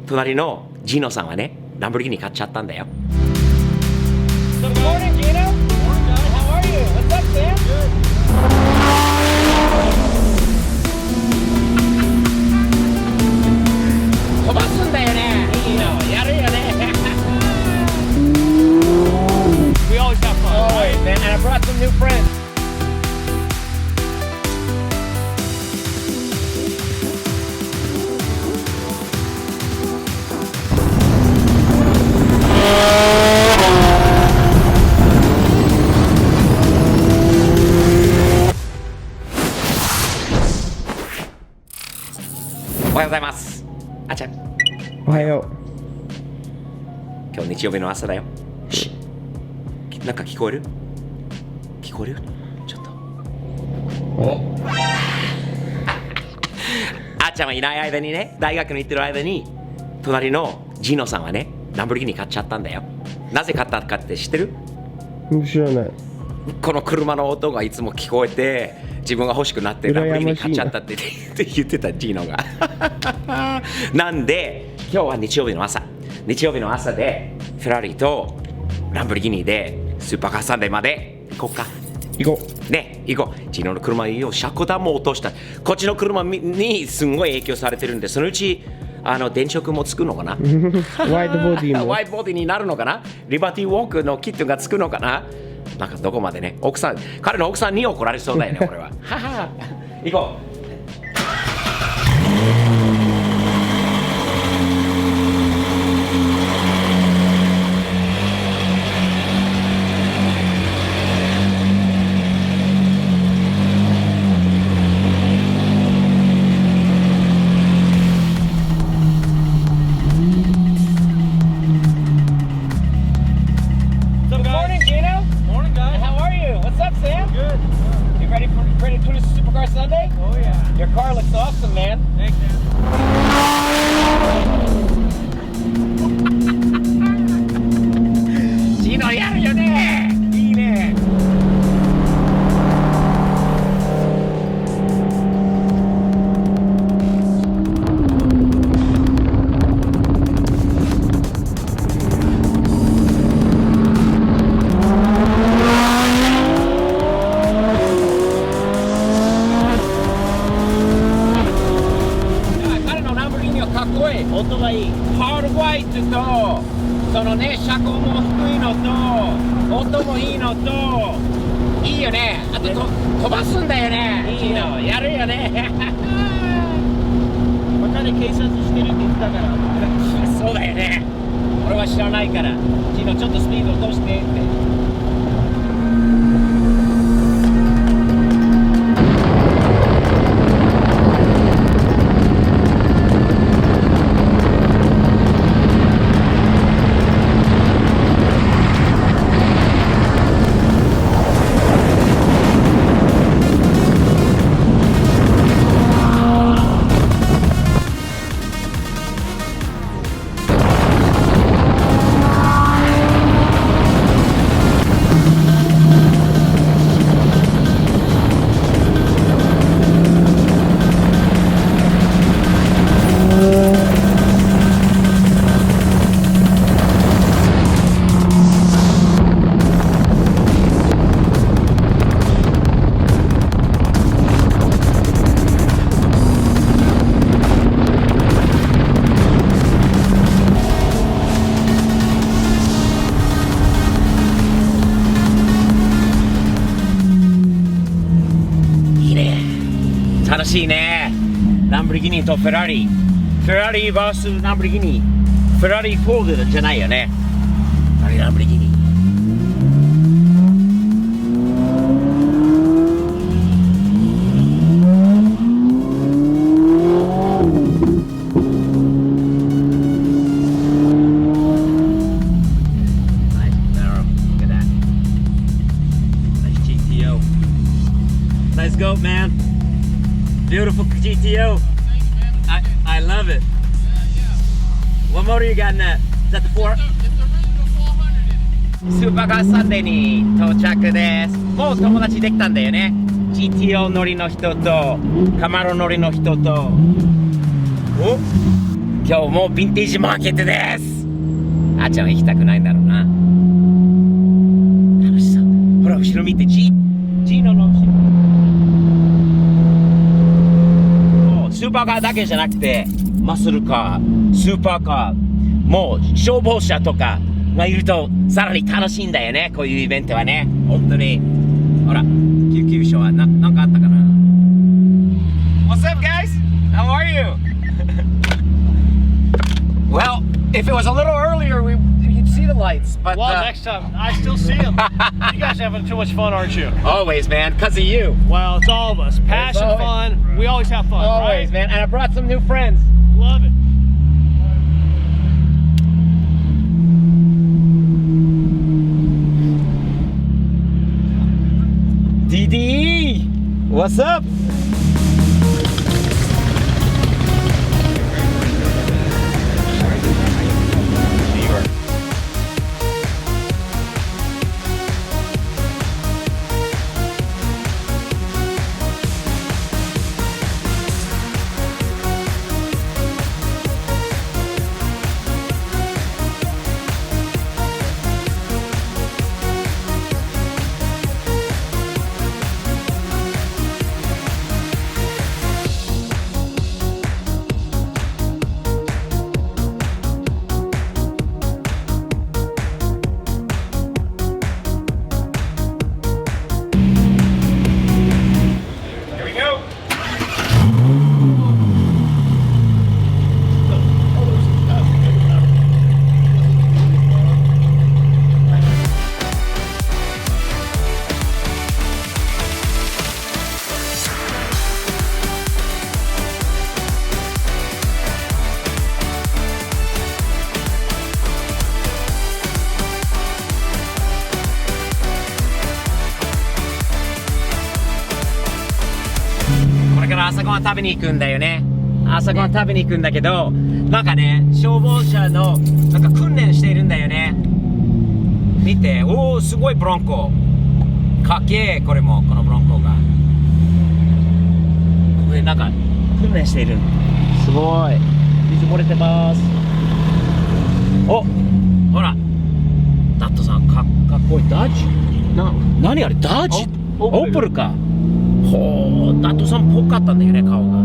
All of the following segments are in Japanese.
隣のジーノさんはね、ランボルギーニ買っちゃったんだよ。Good morning, Gino. How are you? What's up, Sam? Good. 飛ばすんだよね。いいの、やるよね。We always have fun. Always, man. And I brought some new friends.おはようございます。あちゃん。おはよ今日日曜日の朝だよ。なんか聞こえる？聞こえる？ちょっと。おあちゃんはいない間にね、大学に行ってる間に、隣のジーノさんはね、ランボルギーニ買っちゃったんだよ。なぜ買ったかって知ってる？う。知らない。この車の音がいつも聞こえて、自分が欲しくなってランボルギーニ買っちゃったって言ってたジーノが。なんで、今日は日曜日の朝で、フェラーリとランボルギーニでスーパーカーサンデーまで行こうか。行こね、行こう。ジーノの車を車ダも落とした。こっちの車にすんごい影響されてるんで、そのうち電飾もつくのかな。う。ワイドボディも。ワイドボディになるのかな。リバティウォークのキットがつくのかな。なんかどこまでね、彼の奥さんに怒られそうだよね、これは。はは、行こう。Good morning, Gino. Morning, guys. How are you? What's up, Sam? Good. You ready to do Supercar Sunday? Oh yeah. Your car looks awesome, man. Thanks, man. ジーノやるよね。いいね。彼のランボルギーニはかっこいい。音がいい。ハードホワイトと、そのね、車高も低いのと、音もいいのと、いいよね。あと飛ばすんだよね。いいの、やるよね。彼警察してるって言ってたから。そうだよね。俺は知らないから。ジノちょっとスピード落としてって。楽しいね。ランボルギーニとフェラーリ。フェラーリ vs ランボルギーニ。フェラーリフォードじゃないよね。ランボルギーニ。Nice goat, man. Beautiful GTO. I love it. What motor you got in that? Is that the 4? スーパーカーサンデーに到着です。もう友達できたんだよね。GTO 乗りの人とカマロ乗りの人と。お、今日もヴィンテージマーケットです。あーちゃんは行きたくないんだろうな。楽しそう。ほら後ろ見て、ジーノの後ろ。スーパーカーだけじゃなくてマッスルカー、スーパーカー、もう消防車とかがいるとさらに楽しいんだよね、こういうイベントはね。本当にほら救急車はなんかあったかな。 What's up guys? How are you? Well, if it was a little earlier you'd see the lights, but Well, next time, I still see them. You guys having too much fun, aren't you? always man, because of you. Well, it's all of us. Passion, always- fun. We always have fun, Always right? man, and I brought some new friends. Love it. DD, what's up? New York. Here we go.これから朝ごはん食べに行くんだよね。朝ごはん食べに行くんだけど、なんかね、消防車のなんか訓練しているんだよね。見て、おお、すごいブロンコ。かっけー、これも、このブロンコが。これなんか訓練している。すごい。水漏れてます。お、ほら。ダットさん、かっこいい。ダッジ？何あれ、ダッジ？オープルか。ほう、ダットさんっぽかったんだよね、顔が。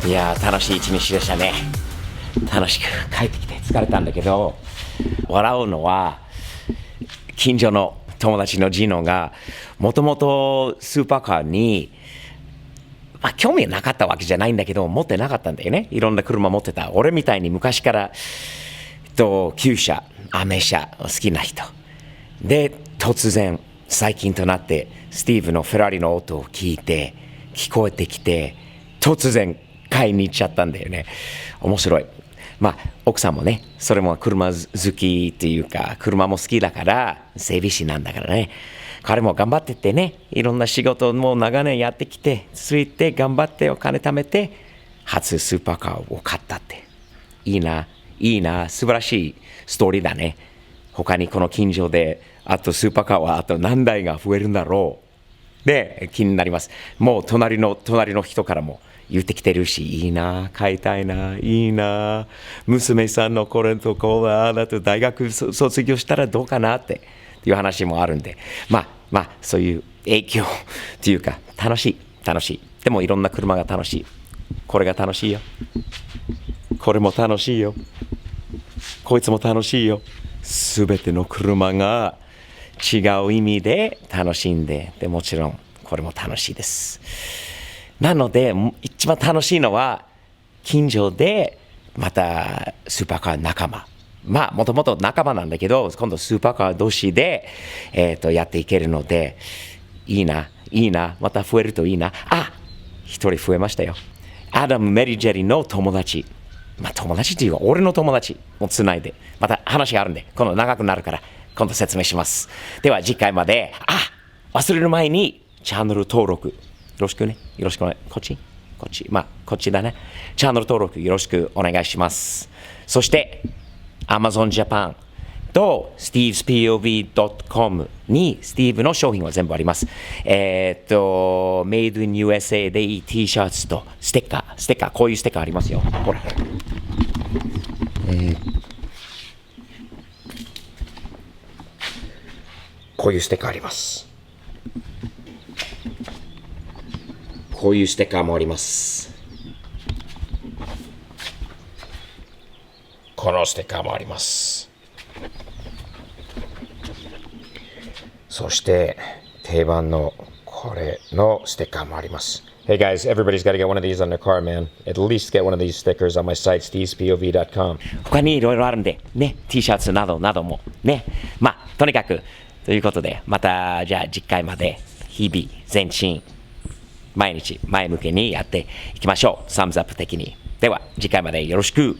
いやー、楽しい一日でしたね。楽しく帰ってきて疲れたんだけど、笑うのは近所の友達のジーノがもともとスーパーカーに、興味なかったわけじゃないんだけど、持ってなかったんだよね。いろんな車持ってた。俺みたいに昔から旧車、アメ車好きな人で、突然最近となってスティーブのフェラーリの音を聞いて聞こえてきて、突然買いに行っちゃったんだよね。面白い。まあ奥さんもね、それも車好きっていうか、車も好きだから整備士なんだからね。彼も頑張ってってね、いろんな仕事も長年やってきて、ついて頑張ってお金貯めて、初スーパーカーを買ったって。いいな、いいな、素晴らしいストーリーだね。他にこの近所で、あとスーパーカーはあと何台が増えるんだろう。で、気になります。もう隣の人からも言ってきてるし、いいな、買いたいな、いいな、娘さんのこれとこうだと大学卒業したらどうかなっていう話もあるんで、まあ、そういう影響っていうか、楽しい。でもいろんな車が楽しい。これが楽しいよ。これも楽しいよ。こいつも楽しいよ。すべての車が違う意味で楽しんで、でもちろんこれも楽しいです。なので一番楽しいのは近所でまたスーパーカー仲間。まあもともと仲間なんだけど、今度スーパーカー同士で、やっていけるのでいいな、また増えるといいな。一人増えましたよ。アダム・メリー・ジェリーの友達。まあ友達っていうか俺の友達もつないで、また話があるんで、今度長くなるから今度説明します。では次回まで、忘れる前にチャンネル登録よろしくね。よろしくお願い。こっちまあこっちだね。チャンネル登録よろしくお願いします。そしてAmazon Japan と stevespov.com にスティーブの商品は全部あります。Made in USA でいい T シャツとステッカー、こういうステッカーありますよ。ほら。こういうステッカーあります。こういうステッカーもあります。このステッカーもあります。そして定番のこれのステッカーもあります。Hey guys, everybody's got to get one of these on their car, man. At least get one of these stickers on my site, stevespov.com. 他にいろいろあるんで、ね、T シャツなどなどもね。まあ、とにかく、ということで、また、じゃあ次回まで、日々、前進、毎日、前向きにやっていきましょう。サムズアップ的に。では、次回までよろしく。